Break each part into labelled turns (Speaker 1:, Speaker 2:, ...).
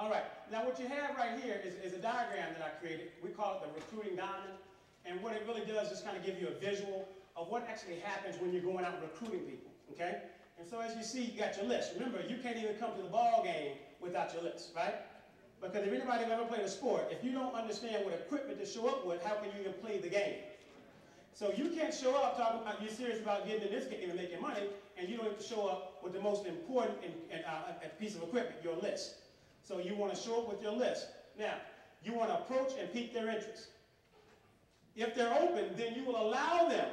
Speaker 1: All right, now what you have right here is a diagram that I created. We call it the recruiting diamond. And what it really does is kind of give you a visual of what actually happens when you're going out recruiting people, okay? And so as you see, you got your list. Remember, you can't even come to the ball game without your list, right? Because if anybody ever played a sport, if you don't understand what equipment to show up with, how can you even play the game? So you can't show up talking about you're serious about getting in this game and making money, and you don't have to show up with the most important piece of equipment, your list. So you want to show up with your list. Now, you want to approach and pique their interest. If they're open, then you will allow them.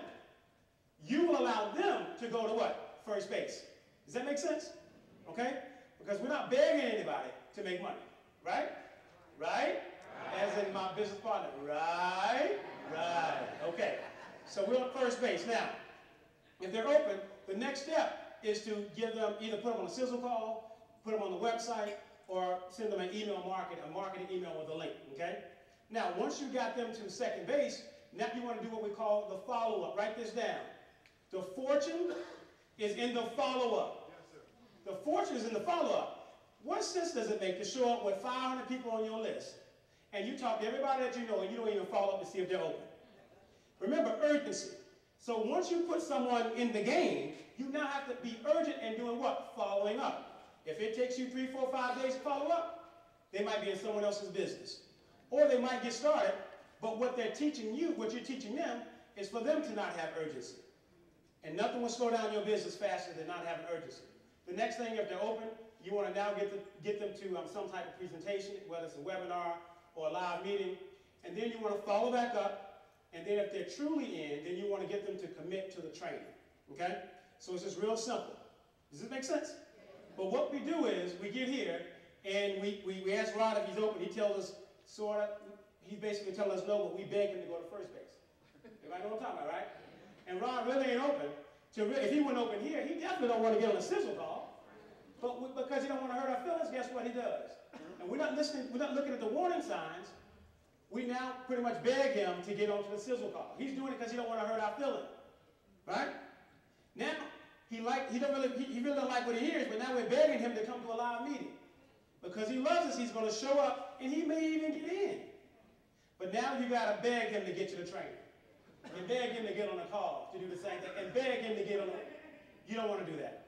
Speaker 1: You will allow them to go to what? First base. Does that make sense? Okay? Because we're not begging anybody to make money. Right? Right? As in my business partner. Right? Right. Okay. So we're on first base. Now, if they're open, the next step is to give them, either put them on a sizzle call, put them on the website, or send them an email a marketing email with a link. Okay? Now, once you got them to second base, now you want to do what we call the follow-up. Write this down. The fortune is in the follow-up.
Speaker 2: Yes, sir.
Speaker 1: The fortune is in the follow-up. What sense does it make to show up with 500 people on your list, and you talk to everybody that you know, and you don't even follow up to see if they're open? Remember, urgency. So once you put someone in the game, you now have to be urgent and doing what? Following up. If it takes you 3, 4, 5 days to follow up, they might be in someone else's business. Or they might get started, but what they're teaching you, what you're teaching them, is for them to not have urgency. And nothing will slow down your business faster than not having urgency. The next thing, if they're open, you want to now get them to some type of presentation, whether it's a webinar or a live meeting, and then you want to follow back up, and then if they're truly in, then you want to get them to commit to the training, okay? So it's just real simple. Does this make sense? But what we do is, we get here, and we ask Rod if he's open. He tells us, sort of, he's basically telling us no, but we beg him to go to first base. Everybody know what I'm talking about, right? And Rod really ain't open. If he wasn't open here, he definitely don't want to get on a sizzle call. But because he don't want to hurt our feelings, guess what he does? And we're not looking at the warning signs. We now pretty much beg him to get onto the sizzle call. He's doing it because he don't want to hurt our feelings. Right? Now, he really don't like what he hears, but now we're begging him to come to a live meeting. Because he loves us, he's going to show up, and he may even get in. But now you got to beg him to get to the training. And beg him to get on a call to do the same thing. And beg him to get on the... You don't want to do that.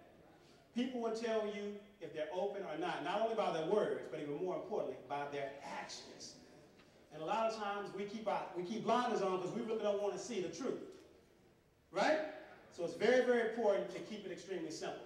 Speaker 1: People will tell you if they're open or not only by their words, but even more importantly, by their actions. And a lot of times we keep blinders on because we really don't want to see the truth. Right? So it's very, very important to keep it extremely simple.